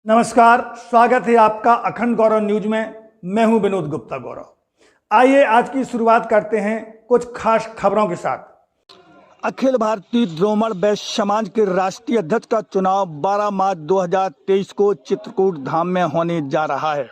नमस्कार, स्वागत है आपका अखंड गौरव न्यूज में। मैं हूं विनोद गुप्ता गौरव। आइए आज की शुरुआत करते हैं कुछ खास खबरों के साथ। अखिल भारतीय द्रोमण वैश्य समाज के राष्ट्रीय अध्यक्ष का चुनाव 12 मार्च 2023 को चित्रकूट धाम में होने जा रहा है।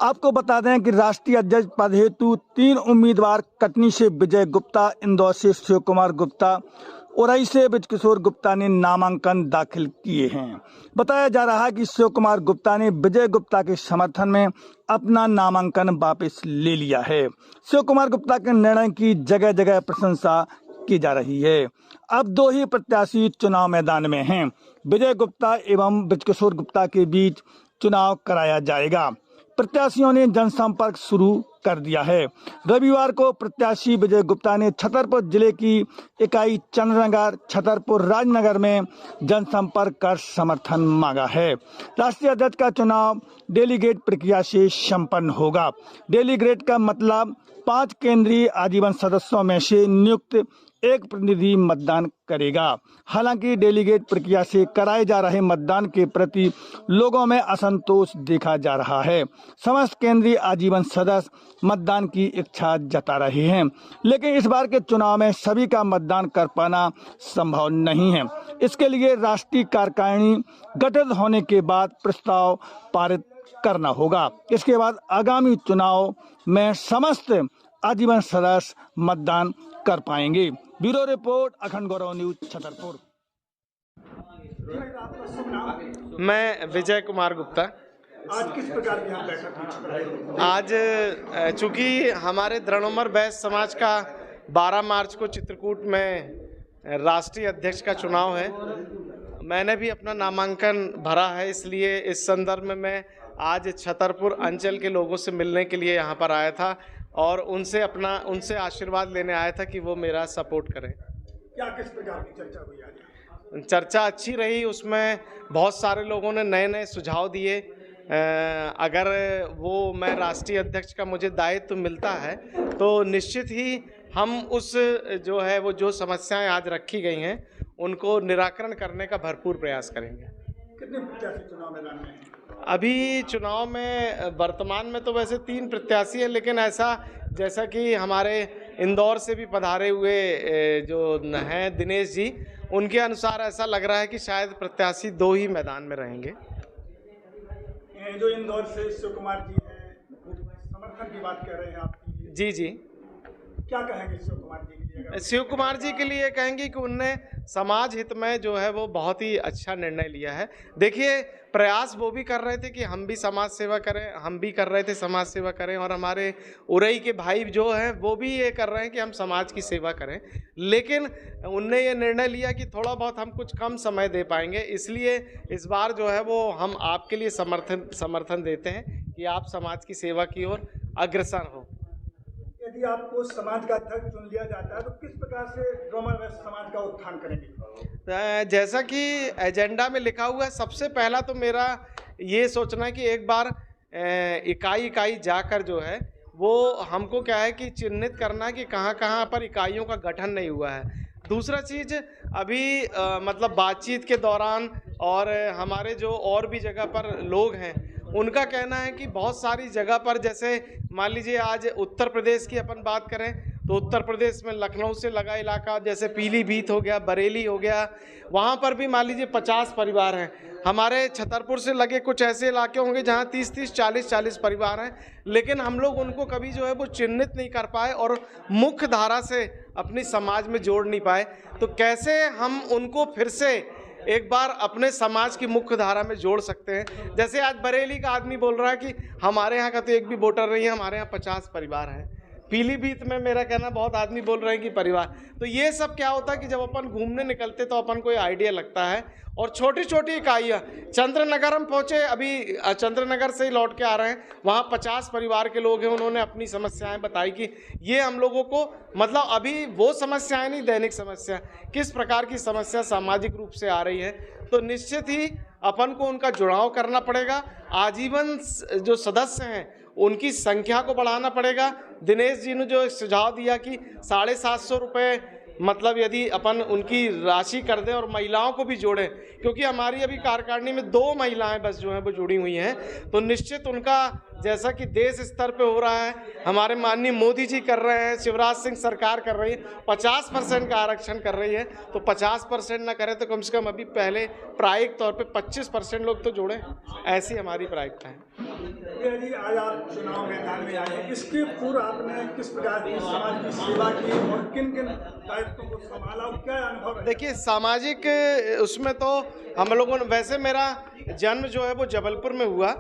आपको बता दें कि राष्ट्रीय अध्यक्ष पद हेतु 3 उम्मीदवार कटनी से विजय गुप्ता, इंदौर से शिव कुमार गुप्ता, उरई से बृजकिशोर गुप्ता ने नामांकन दाखिल किए हैं। बताया जा रहा है कि शिव कुमार गुप्ता ने विजय गुप्ता के समर्थन में अपना नामांकन वापस ले लिया है। शिव कुमार गुप्ता के निर्णय की जगह जगह प्रशंसा की जा रही है। अब 2 ही प्रत्याशी चुनाव मैदान में हैं। विजय गुप्ता एवं बृजकिशोर गुप्ता के बीच चुनाव कराया जाएगा। प्रत्याशियों ने जनसंपर्क शुरू कर दिया है। रविवार को प्रत्याशी विजय गुप्ता ने छतरपुर जिले की इकाई चंद्रनगर, छतरपुर राजनगर में जनसंपर्क कर समर्थन मांगा है। राष्ट्रीय अध्यक्ष का चुनाव डेलीगेट प्रक्रिया से संपन्न होगा। डेलीगेट का मतलब 5 केंद्रीय आजीवन सदस्यों में से नियुक्त एक प्रतिनिधि मतदान करेगा। हालांकि डेलीगेट प्रक्रिया से कराए जा रहे मतदान के प्रति लोगों में असंतोष देखा जा रहा है। समस्त केंद्रीय आजीवन सदस्य मतदान की इच्छा जता रहे हैं, लेकिन इस बार के चुनाव में सभी का मतदान कर पाना संभव नहीं है। इसके लिए राष्ट्रीय कार्यकारिणी गठित होने के बाद प्रस्ताव पारित करना होगा। इसके बाद आगामी चुनाव में समस्त आजीवन सदस्य मतदान कर पाएंगे। ब्यूरो रिपोर्ट, अखंड गौरव न्यूज, छतरपुर। मैं विजय कुमार गुप्ता। आज किस प्रकार की यहाँ बैठक हुई? आज चूंकि हमारे द्रोमण वैश्य समाज का 12 मार्च को चित्रकूट में राष्ट्रीय अध्यक्ष का चुनाव है, मैंने भी अपना नामांकन भरा है। इसलिए इस संदर्भ में मैं आज छतरपुर अंचल के लोगों से मिलने के लिए यहाँ पर आया था और उनसे आशीर्वाद लेने आया था कि वो मेरा सपोर्ट करें। क्या किस प्रकार की चर्चा हुई आज? चर्चा अच्छी रही। उसमें बहुत सारे लोगों ने नए नए सुझाव दिए। अगर वो मैं राष्ट्रीय अध्यक्ष का मुझे दायित्व मिलता है तो निश्चित ही हम उस जो समस्याएं आज रखी गई हैं उनको निराकरण करने का भरपूर प्रयास करेंगे। कितने प्रत्याशी चुनाव मैदान में हैं? अभी चुनाव में वर्तमान में तो वैसे 3 प्रत्याशी हैं, लेकिन ऐसा जैसा कि हमारे इंदौर से भी पधारे हुए जो हैं दिनेश जी, उनके अनुसार ऐसा लग रहा है कि शायद प्रत्याशी 2 ही मैदान में रहेंगे। जो इंदौर से शिव कुमार जी हैं, समर्थन की बात कह रहे हैं आपकी। जी जी, क्या कहेंगे शिव कुमार जी के लिए? शिव कुमार जी के लिए कहेंगे कि उनने समाज हित में जो है वो बहुत ही अच्छा निर्णय लिया है। देखिए, प्रयास वो भी कर रहे थे कि हम भी समाज सेवा करें, हम भी कर रहे थे समाज सेवा करें, और हमारे उरई के भाई जो हैं वो भी ये कर रहे हैं कि हम समाज की सेवा करें। लेकिन उनने ये निर्णय लिया कि थोड़ा बहुत हम कुछ कम समय दे पाएंगे, इसलिए इस बार जो है वो हम आपके लिए समर्थन देते हैं कि आप समाज की सेवा की ओर अग्रसर हो। यदि आपको समाज का अध्यक्ष चुन लिया जाता है तो किस प्रकार से द्रोमण वैश्य समाज का उत्थान करेंगे? जैसा कि एजेंडा में लिखा हुआ है, सबसे पहला तो मेरा ये सोचना है कि एक बार इकाई जाकर जो है वो हमको क्या है कि चिन्हित करना है कि कहाँ कहाँ पर इकाइयों का गठन नहीं हुआ है। दूसरा चीज़, अभी मतलब बातचीत के दौरान और हमारे जो और भी जगह पर लोग हैं उनका कहना है कि बहुत सारी जगह पर, जैसे मान लीजिए आज उत्तर प्रदेश की अपन बात करें तो उत्तर प्रदेश में लखनऊ से लगा इलाका जैसे पीलीभीत हो गया, बरेली हो गया, वहाँ पर भी मान लीजिए 50 परिवार हैं। हमारे छतरपुर से लगे कुछ ऐसे इलाके होंगे जहाँ 30-30, 40-40 परिवार हैं, लेकिन हम लोग उनको कभी जो है वो चिन्हित नहीं कर पाए और मुख्य धारा से अपनी समाज में जोड़ नहीं पाए। तो कैसे हम उनको फिर से एक बार अपने समाज की मुख्य धारा में जोड़ सकते हैं? जैसे आज बरेली का आदमी बोल रहा है कि हमारे यहाँ का तो एक भी वोटर नहीं है, हमारे यहाँ 50 परिवार हैं। पीलीभीत में मेरा कहना बहुत आदमी बोल रहे हैं कि परिवार। तो ये सब क्या होता है कि जब अपन घूमने निकलते तो अपन को आइडिया लगता है। और छोटी छोटी इकाइयाँ, चंद्रनगर हम पहुँचे, अभी चंद्रनगर से ही लौट के आ रहे हैं, वहाँ 50 परिवार के लोग हैं, उन्होंने अपनी समस्याएं बताई कि ये हम लोगों को मतलब अभी वो समस्याएं नहीं, दैनिक समस्या, किस प्रकार की समस्या सामाजिक रूप से आ रही है। तो निश्चित ही अपन को उनका जुड़ाव करना पड़ेगा। आजीवन जो सदस्य हैं उनकी संख्या को बढ़ाना पड़ेगा। दिनेश जी ने जो सुझाव दिया कि 750 रुपये मतलब यदि अपन उनकी राशि कर दें और महिलाओं को भी जोड़ें, क्योंकि हमारी अभी कार्यकारिणी में 2 महिलाएं बस जो हैं वो जुड़ी हुई हैं, तो निश्चित उनका, जैसा कि देश स्तर पे हो रहा है, हमारे माननीय मोदी जी कर रहे हैं, शिवराज सिंह सरकार कर रही है, 50% का आरक्षण कर रही है, तो 50% ना करें तो कम से कम अभी पहले प्रायोगिक तौर पे 25% लोग तो जोड़ें, ऐसी हमारी प्रायोगिकता है। जी, आज आप चुनाव मैदान में आए, इसके पूर्व आपने किस प्रकार की समाज की सेवा की और किन किन दायित्वों को संभाला, क्या अनुभव है? देखिए, सामाजिक उसमें तो हम लोगों ने, वैसे मेरा जन्म जो है वो जबलपुर में हुआ।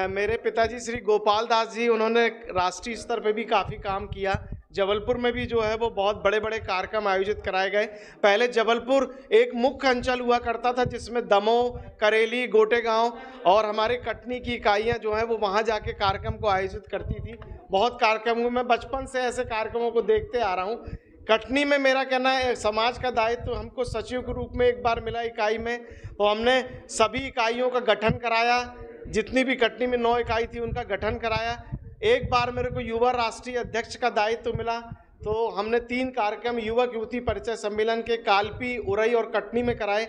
मेरे पिताजी श्री गोपाल दास जी, उन्होंने राष्ट्रीय स्तर पे भी काफ़ी काम किया। जबलपुर में भी जो है वो बहुत बड़े बड़े कार्यक्रम आयोजित कराए गए। पहले जबलपुर एक मुख्य अंचल हुआ करता था जिसमें दमोह, करेली, गोटेगांव और हमारे कटनी की इकाइयां जो हैं वो वहां जाके कार्यक्रम को आयोजित करती थी। बहुत कार्यक्रमों में बचपन से ऐसे कार्यक्रमों को देखते आ रहा हूँ। कटनी में मेरा कहना है, समाज का दायित्व तो हमको सचिव के रूप में एक बार मिला इकाई में, तो हमने सभी इकाइयों का गठन कराया। जितनी भी कटनी में 9 इकाई थी उनका गठन कराया। एक बार मेरे को युवा राष्ट्रीय अध्यक्ष का दायित्व मिला, तो हमने 3 कार्यक्रम युवक युवती परिचय सम्मेलन के कालपी, उरई और कटनी में कराए।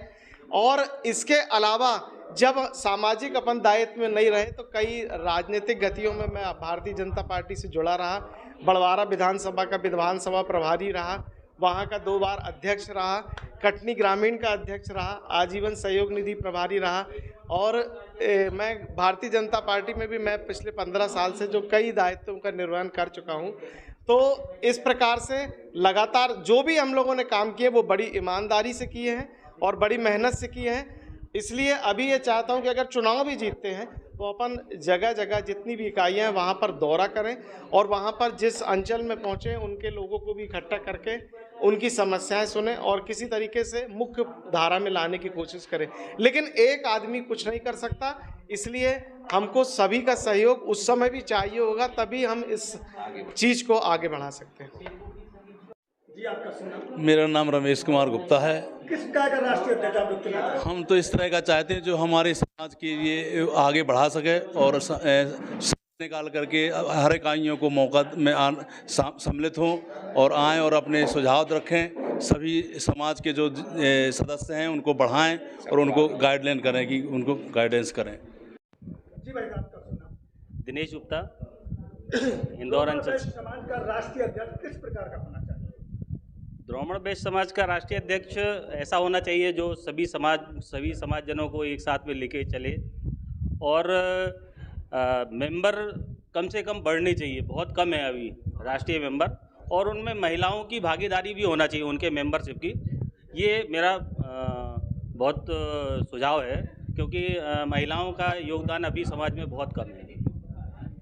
और इसके अलावा जब सामाजिक अपन दायित्व में नहीं रहे तो कई राजनीतिक गतियों में मैं भारतीय जनता पार्टी से जुड़ा रहा। बड़वारा विधानसभा का विधानसभा प्रभारी रहा, वहाँ का 2 बार अध्यक्ष रहा, कटनी ग्रामीण का अध्यक्ष रहा, आजीवन सहयोग निधि प्रभारी रहा। और मैं भारतीय जनता पार्टी में भी मैं पिछले 15 साल से जो कई दायित्वों का निर्वहन कर चुका हूँ। तो इस प्रकार से लगातार जो भी हम लोगों ने काम किए वो बड़ी ईमानदारी से किए हैं और बड़ी मेहनत से किए हैं। इसलिए अभी ये चाहता हूँ कि अगर चुनाव भी जीतते हैं तो अपन जगह जगह जितनी भी इकाइयाँ हैं वहाँ पर दौरा करें और वहाँ पर जिस अंचल में पहुँचें उनके लोगों को भी इकट्ठा करके उनकी समस्याएं सुने और किसी तरीके से मुख्य धारा में लाने की कोशिश करें। लेकिन एक आदमी कुछ नहीं कर सकता, इसलिए हमको सभी का सहयोग उस समय भी चाहिए होगा, तभी हम इस चीज़ को आगे बढ़ा सकते हैं। जी, आपका सुना। मेरा नाम रमेश कुमार गुप्ता है। किस प्रकार का राष्ट्रीय अध्यक्ष आप लोग चुनना चाहते हैं? हम तो इस तरह का चाहते हैं जो हमारे समाज के लिए आगे बढ़ा सके और निकाल करके हर इकाइयों को मौका में सम्मिलित हों और आएँ और अपने सुझाव रखें। सभी समाज के जो सदस्य हैं उनको बढ़ाएं और उनको गाइडलाइन करें कि उनको गाइडेंस करें। जी भाई, आपका सुना। दिनेश गुप्ता, इंदौर अंचल। समाज का राष्ट्रीय अध्यक्ष किस प्रकार का होना चाहिए? द्रोमण बेश समाज का राष्ट्रीय अध्यक्ष ऐसा होना चाहिए जो सभी समाजजनों को एक साथ में लेके चले और मेंबर कम से कम बढ़ने चाहिए, बहुत कम है अभी राष्ट्रीय मेंबर, और उनमें महिलाओं की भागीदारी भी होना चाहिए उनके मेंबरशिप की। ये मेरा बहुत सुझाव है, क्योंकि महिलाओं का योगदान अभी समाज में बहुत कम है।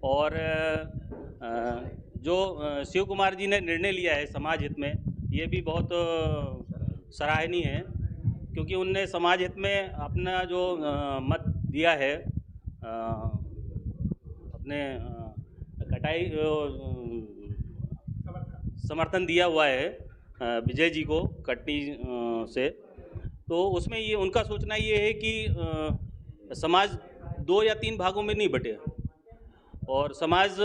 और जो शिव कुमार जी ने निर्णय लिया है समाज हित में, ये भी बहुत सराहनीय है, क्योंकि उनने समाज हित में अपना जो मत दिया है, अपने कटाई समर्थन दिया हुआ है विजय जी को कटनी से, तो उसमें ये उनका सोचना ये है कि समाज 2 या 3 भागों में नहीं बटे और समाज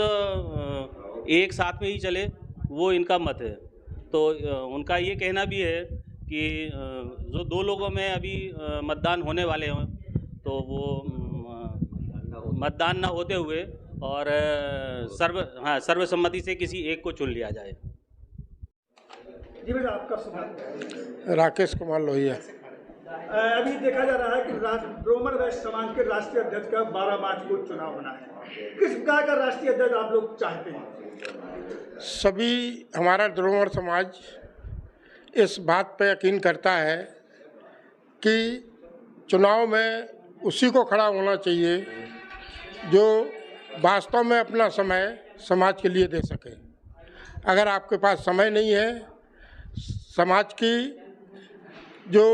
एक साथ में ही चले, वो इनका मत है। तो उनका ये कहना भी है कि जो 2 लोगों में अभी मतदान होने वाले हों तो वो मतदान ना होते हुए और सर्वसम्मति से किसी एक को चुन लिया जाए। जी बेटा, आपका सुना। राकेश कुमार लोहिया। अभी देखा जा रहा है कि द्रोमण वैश्य समाज के राष्ट्रीय अध्यक्ष का 12 मार्च को चुनाव होना है। किस प्रकार का राष्ट्रीय अध्यक्ष आप लोग चाहते हैं? सभी हमारा द्रोमण समाज इस बात पर यकीन करता है कि चुनाव में उसी को खड़ा होना चाहिए जो वास्तव में अपना समय समाज के लिए दे सके। अगर आपके पास समय नहीं है, समाज की जो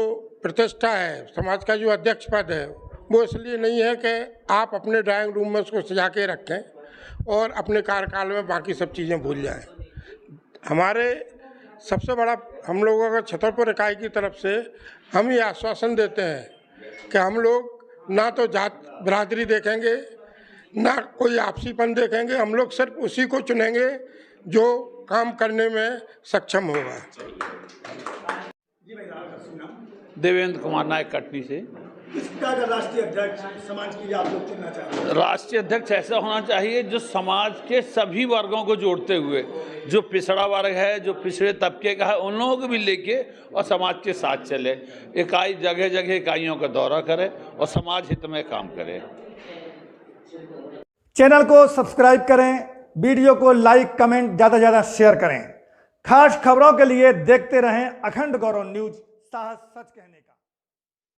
प्रतिष्ठा है, समाज का जो अध्यक्ष पद है, वो इसलिए नहीं है कि आप अपने ड्राइंग रूम में उसको सजा के रखें और अपने कार्यकाल में बाकी सब चीज़ें भूल जाएं। हमारे सबसे बड़ा हम लोगों का छतरपुर इकाई की तरफ से हम ये आश्वासन देते हैं कि हम लोग ना तो जात बिरादरी देखेंगे, ना कोई आपसीपन देखेंगे। हम लोग सिर्फ उसी को चुनेंगे जो काम करने में सक्षम होगा। देवेंद्र कुमार नायक कटनी से। किसका अगर राष्ट्रीय अध्यक्ष समाज के लिए आप लोग चुनना चाहते हैं? राष्ट्रीय अध्यक्ष ऐसा होना चाहिए जो समाज के सभी वर्गों को जोड़ते हुए, जो पिछड़ा वर्ग है, जो पिछड़े तबके का है, उन लोगों को भी लेके और समाज के साथ चले। इकाई जगह जगह इकाइयों का दौरा करे और समाज हित में काम करे। चैनल को सब्सक्राइब करें, वीडियो को लाइक कमेंट ज़्यादा से ज़्यादा शेयर करें। खास खबरों के लिए देखते रहें अखंड गौरव न्यूज, साहस सच कहने